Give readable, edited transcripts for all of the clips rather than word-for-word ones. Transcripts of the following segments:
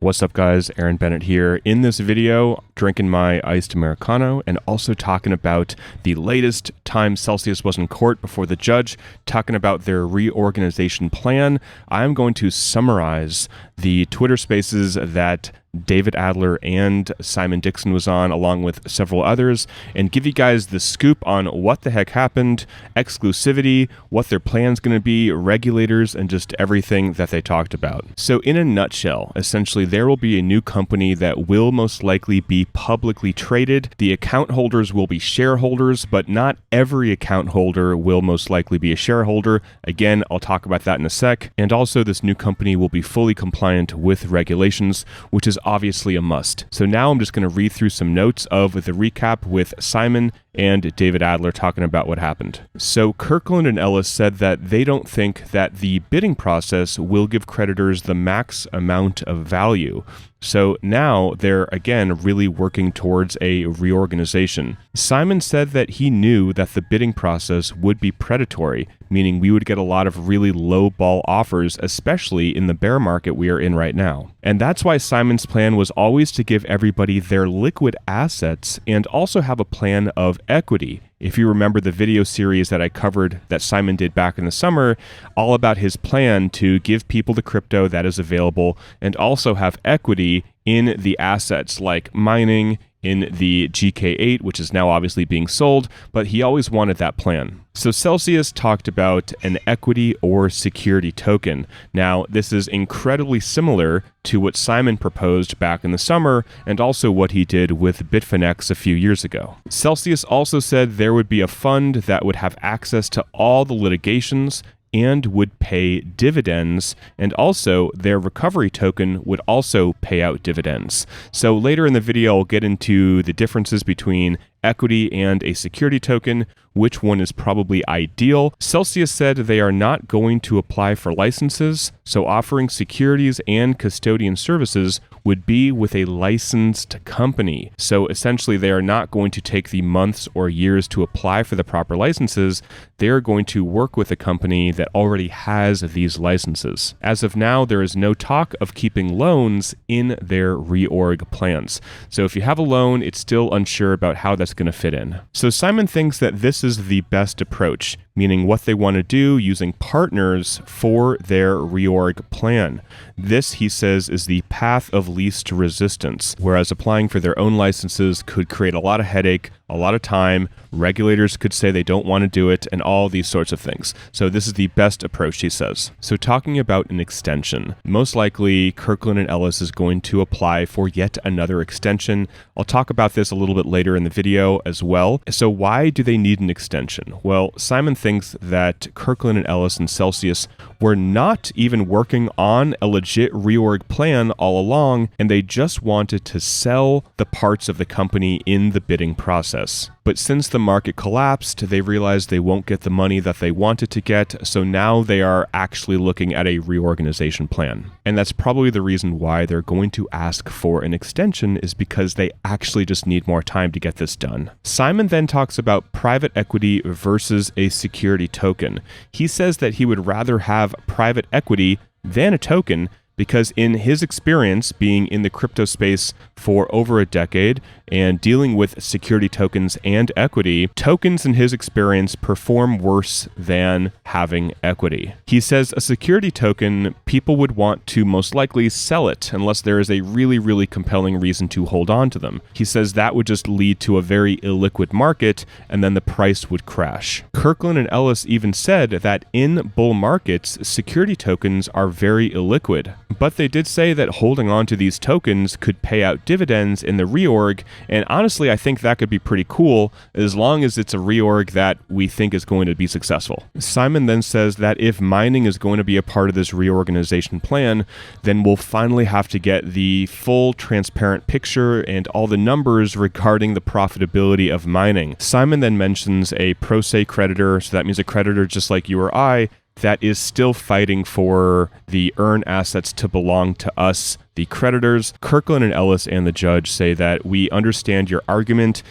What's up guys, Aaron Bennett here. In this video, drinking my iced Americano and also talking about the latest time Celsius was in court before the judge, talking about their reorganization plan. I'm going to summarize the Twitter spaces that David Adler and Simon Dixon was on, along with several others, and give you guys the scoop on what the heck happened, exclusivity, what their plan's going to be, regulators, and just everything that they talked about. So in a nutshell, essentially there will be a new company that will most likely be publicly traded. The account holders will be shareholders, but not every account holder will most likely be a shareholder. Again, I'll talk about that in a sec. And also this new company will be fully compliant with regulations, which is obviously a must. So now I'm just going to read through some notes of the recap with Simon and David Adler talking about what happened. So Kirkland and Ellis said that they don't think that the bidding process will give creditors the max amount of value. So now they're again really working towards a reorganization. Simon said that he knew that the bidding process would be predatory, meaning we would get a lot of really low ball offers, especially in the bear market we are in right now. And that's why Simon's plan was always to give everybody their liquid assets and also have a plan of equity. If you remember the video series that I covered that Simon did back in the summer, all about his plan to give people the crypto that is available and also have equity in the assets like mining, in the GK8, which is now obviously being sold, but he always wanted that plan. So Celsius talked about an equity or security token. Now, this is incredibly similar to what Simon proposed back in the summer and also what he did with Bitfinex a few years ago. Celsius also said there would be a fund that would have access to all the litigations and would pay dividends, and also their recovery token would also pay out dividends. So later in the video, I'll get into the differences between equity and a security token, which one is probably ideal. Celsius said they are not going to apply for licenses, so offering securities and custodian services would be with a licensed company. So essentially they are not going to take the months or years to apply for the proper licenses. They're going to work with a company that already has these licenses. As of now, there is no talk of keeping loans in their reorg plans. So if you have a loan, it's still unsure about how that's going to fit in. So Simon thinks that this is the best approach, meaning what they want to do using partners for their reorg plan. This, he says, is the path of least resistance, whereas applying for their own licenses could create a lot of headache, a lot of time, regulators could say they don't want to do it, and all these sorts of things. So this is the best approach, he says. So talking about an extension, most likely Kirkland and Ellis is going to apply for yet another extension. I'll talk about this a little bit later in the video as well. So why do they need an extension? Well, Simon thinks that Kirkland and Ellis and Celsius were not even working on a legit reorg plan all along, and they just wanted to sell the parts of the company in the bidding process. But since the market collapsed, they realized they won't get the money that they wanted to get, so now they are actually looking at a reorganization plan. And that's probably the reason why they're going to ask for an extension, is because they actually just need more time to get this done. Simon then talks about private equity versus a security token. He says that he would rather have private equity than a token, because in his experience being in the crypto space for over a decade and dealing with security tokens and equity, tokens in his experience perform worse than having equity. He says a security token, people would want to most likely sell it unless there is a really, really compelling reason to hold on to them. He says that would just lead to a very illiquid market and then the price would crash. Kirkland and Ellis even said that in bull markets, security tokens are very illiquid. But they did say that holding on to these tokens could pay out dividends in the reorg, and honestly, I think that could be pretty cool as long as it's a reorg that we think is going to be successful. Simon then says that if mining is going to be a part of this reorganization plan, then we'll finally have to get the full transparent picture and all the numbers regarding the profitability of mining. Simon then mentions a pro se creditor, so that means a creditor just like you or I, that is still fighting for the earn assets to belong to us, the creditors. Kirkland and Ellis and the judge say that we understand your argument.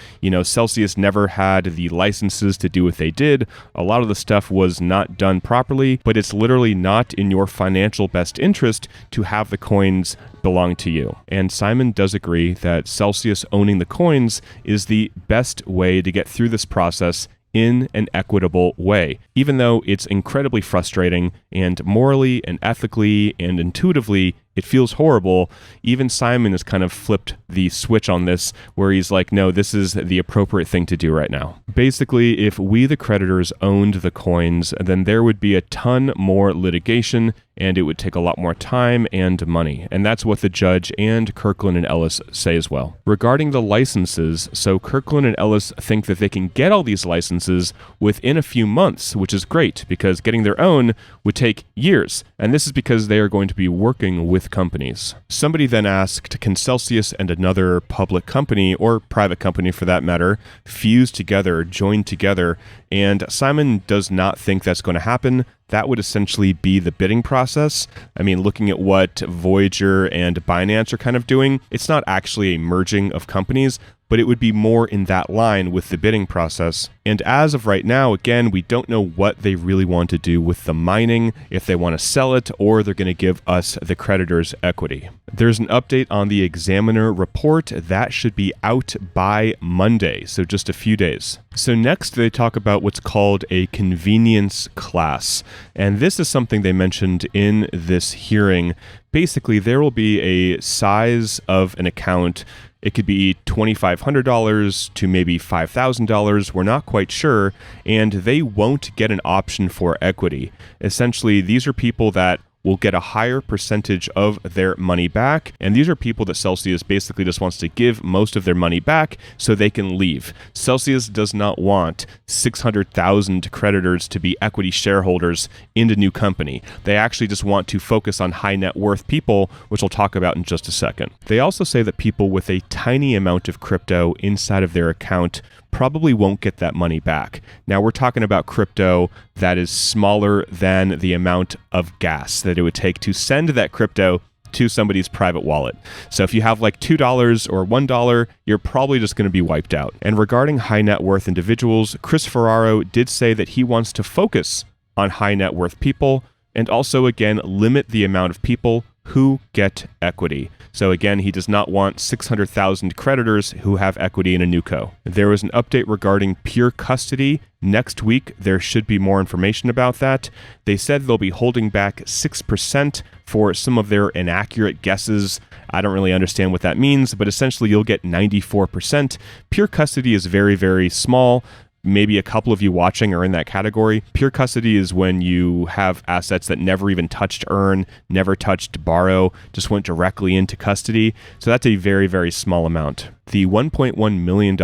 Celsius never had the licenses to do what they did. A lot of the stuff was not done properly, but it's literally not in your financial best interest to have the coins belong to you. And Simon does agree that Celsius owning the coins is the best way to get through this process in an equitable way, even though it's incredibly frustrating and morally and ethically and intuitively it feels horrible. Even Simon has kind of flipped the switch on this, where he's like, no, this is the appropriate thing to do right now. Basically, if we, the creditors, owned the coins, then there would be a ton more litigation, and it would take a lot more time and money. And that's what the judge and Kirkland and Ellis say as well. Regarding the licenses, so Kirkland and Ellis think that they can get all these licenses within a few months, which is great, because getting their own would take years. And this is because they are going to be working with companies. Somebody then asked, can Celsius and another public company, or private company for that matter, fuse together, join together? And Simon does not think that's going to happen. That would essentially be the bidding process. I mean, looking at what Voyager and Binance are kind of doing, it's not actually a merging of companies, but it would be more in that line with the bidding process. And as of right now, again, we don't know what they really want to do with the mining, if they want to sell it, or they're going to give us, the creditors, equity. There's an update on the Examiner report. That should be out by Monday, so just a few days. So next, they talk about what's called a convenience class. And this is something they mentioned in this hearing. Basically, there will be a size of an account. It could be $2,500 to maybe $5,000. We're not quite sure. And they won't get an option for equity. Essentially, these are people that will get a higher percentage of their money back. And these are people that Celsius basically just wants to give most of their money back so they can leave. Celsius does not want 600,000 creditors to be equity shareholders in the new company. They actually just want to focus on high net worth people, which we'll talk about in just a second. They also say that people with a tiny amount of crypto inside of their account probably won't get that money back. Now, we're talking about crypto that is smaller than the amount of gas that it would take to send that crypto to somebody's private wallet. So if you have like $2 or $1, you're probably just going to be wiped out. And regarding high net worth individuals, Chris Ferraro did say that he wants to focus on high net worth people and also, again, limit the amount of people who get equity. So again, he does not want 600,000 creditors who have equity in a new co. There was an update regarding pure custody. Next week, there should be more information about that. They said they'll be holding back 6% for some of their inaccurate guesses. I don't really understand what that means, but essentially you'll get 94%. Pure custody is very, very small. Maybe a couple of you watching are in that category. Pure custody is when you have assets that never even touched earn, never touched borrow, just went directly into custody. So that's a very, very small amount. The $1.1 million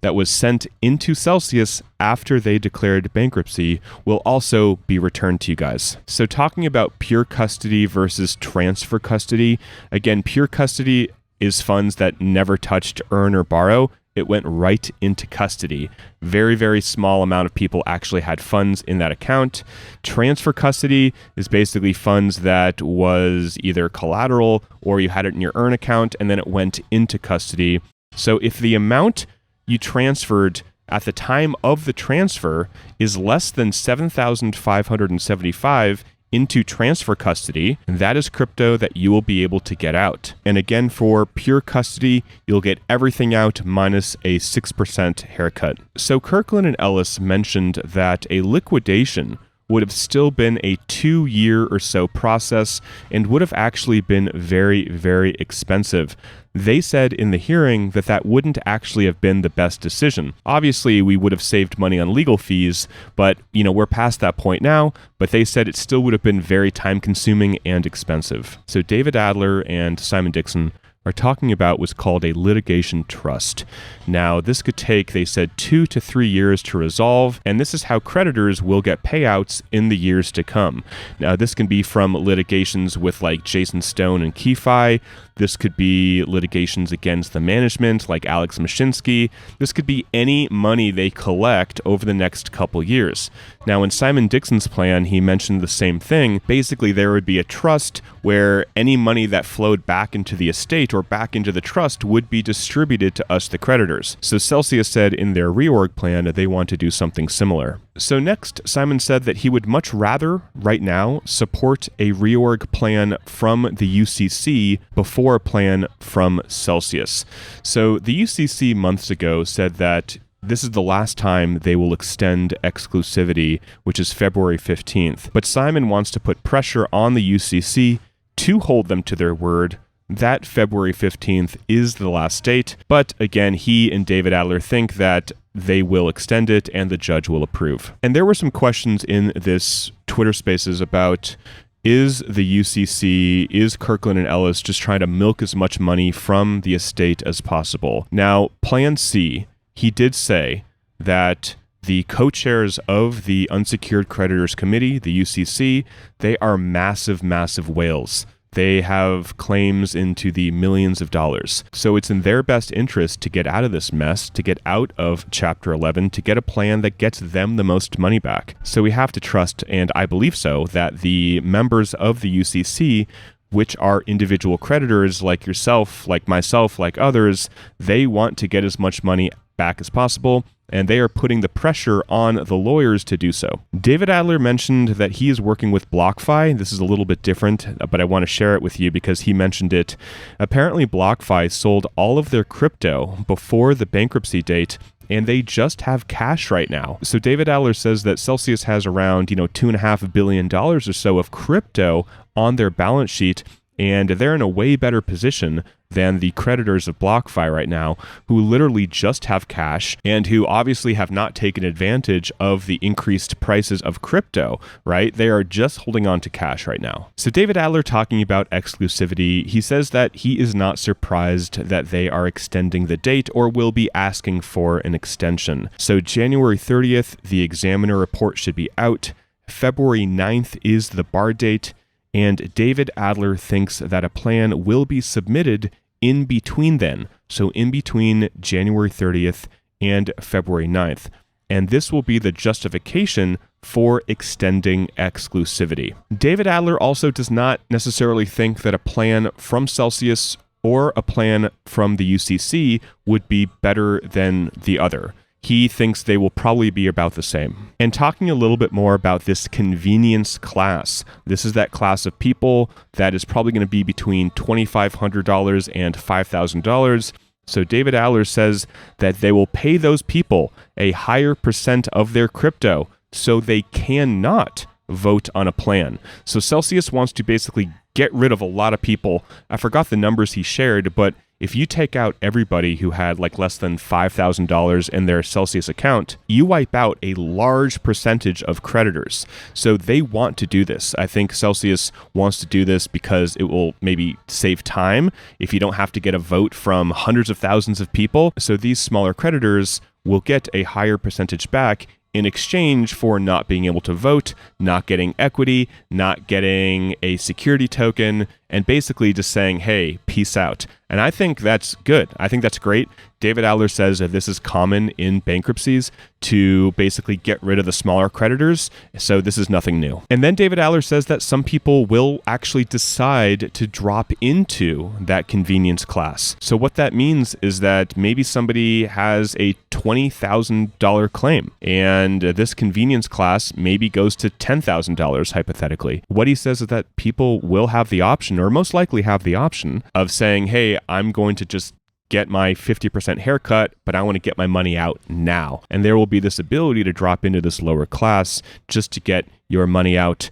that was sent into Celsius after they declared bankruptcy will also be returned to you guys. So talking about pure custody versus transfer custody, again, pure custody is funds that never touched earn or borrow. It went right into custody. Very, very small amount of people actually had funds in that account. Transfer custody is basically funds that was either collateral or you had it in your earn account and then it went into custody. So if the amount you transferred at the time of the transfer is less than $7,575 into transfer custody, that is crypto that you will be able to get out. And again, for pure custody, you'll get everything out minus a 6% haircut. So Kirkland and Ellis mentioned that a liquidation would have still been a 2-year or so process and would have actually been very, very expensive. They said in the hearing that that wouldn't actually have been the best decision. Obviously, we would have saved money on legal fees, but we're past that point now, but they said it still would have been very time-consuming and expensive. So David Adler and Simon Dixon are talking about what's called a litigation trust. Now, this could take, they said, 2 to 3 years to resolve, and this is how creditors will get payouts in the years to come. Now, this can be from litigations with like Jason Stone and Keyfi. This could be litigations against the management, like Alex Mashinsky. This could be any money they collect over the next couple years. Now, in Simon Dixon's plan, he mentioned the same thing. Basically, there would be a trust where any money that flowed back into the estate or back into the trust would be distributed to us, the creditors. So Celsius said in their reorg plan that they want to do something similar. So next, Simon said that he would much rather, right now, support a reorg plan from the UCC before a plan from Celsius. So the UCC months ago said that this is the last time they will extend exclusivity, which is February 15th. But Simon wants to put pressure on the UCC to hold them to their word that February 15th is the last date. But again, he and David Adler think that they will extend it and the judge will approve. And there were some questions in this Twitter Spaces about, is the UCC, is Kirkland and Ellis just trying to milk as much money from the estate as possible? Now, Plan C, he did say that the co-chairs of the Unsecured Creditors Committee, the UCC, they are massive, massive whales. They have claims into the millions of dollars. So it's in their best interest to get out of this mess, to get out of Chapter 11, to get a plan that gets them the most money back. So we have to trust, and I believe so, that the members of the UCC, which are individual creditors like yourself, like myself, like others, they want to get as much money back as possible, and they are putting the pressure on the lawyers to do so. David Adler mentioned that he is working with BlockFi. This is a little bit different, but I want to share it with you because he mentioned it. Apparently, BlockFi sold all of their crypto before the bankruptcy date, and they just have cash right now. So David Adler says that Celsius has around, $2.5 billion or so of crypto on their balance sheet, and they're in a way better position than the creditors of BlockFi right now, who literally just have cash and who obviously have not taken advantage of the increased prices of crypto, right? They are just holding on to cash right now. So David Adler talking about exclusivity, he says that he is not surprised that they are extending the date or will be asking for an extension. So January 30th, the examiner report should be out. February 9th is the bar date. And David Adler thinks that a plan will be submitted in between then, so in between January 30th and February 9th. And this will be the justification for extending exclusivity. David Adler also does not necessarily think that a plan from Celsius or a plan from the UCC would be better than the other. He thinks they will probably be about the same. And talking a little bit more about this convenience class, this is that class of people that is probably going to be between $2,500 and $5,000. So David Adler says that they will pay those people a higher percent of their crypto so they cannot vote on a plan. So Celsius wants to basically get rid of a lot of people. I forgot the numbers he shared, but if you take out everybody who had less than $5,000 in their Celsius account, you wipe out a large percentage of creditors. So they want to do this. I think Celsius wants to do this because it will maybe save time if you don't have to get a vote from hundreds of thousands of people. So these smaller creditors will get a higher percentage back in exchange for not being able to vote, not getting equity, not getting a security token, and basically just saying, hey, peace out. And I think that's good. I think that's great. David Adler says that this is common in bankruptcies to basically get rid of the smaller creditors. So this is nothing new. And then David Adler says that some people will actually decide to drop into that convenience class. So what that means is that maybe somebody has a $20,000 claim and this convenience class maybe goes to $10,000 hypothetically. What he says is that people will have the option, or most likely have the option, of saying, hey, I'm going to just get my 50% haircut, but I want to get my money out now. And there will be this ability to drop into this lower class just to get your money out,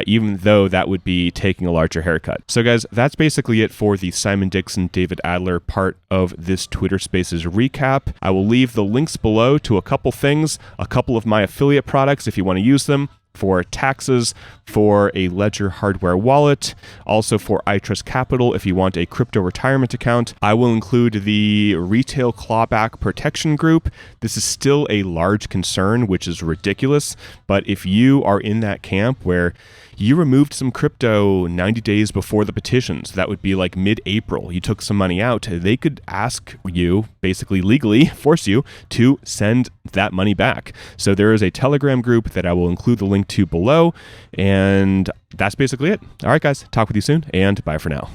even though that would be taking a larger haircut. So guys, that's basically it for the Simon Dixon, David Adler part of this Twitter Spaces recap. I will leave the links below to a couple things, a couple of my affiliate products if you want to use them. for taxes, for a Ledger hardware wallet, also for iTrust Capital if you want a crypto retirement account. I will include the retail clawback protection group. This is still a large concern, which is ridiculous, but if you are in that camp where you removed some crypto 90 days before the petitions, that would be like mid-April, you took some money out, they could ask you, basically legally force you to send that money back. So there is a Telegram group that I will include the link to below, and that's basically it. All right, guys, talk with you soon, and bye for now.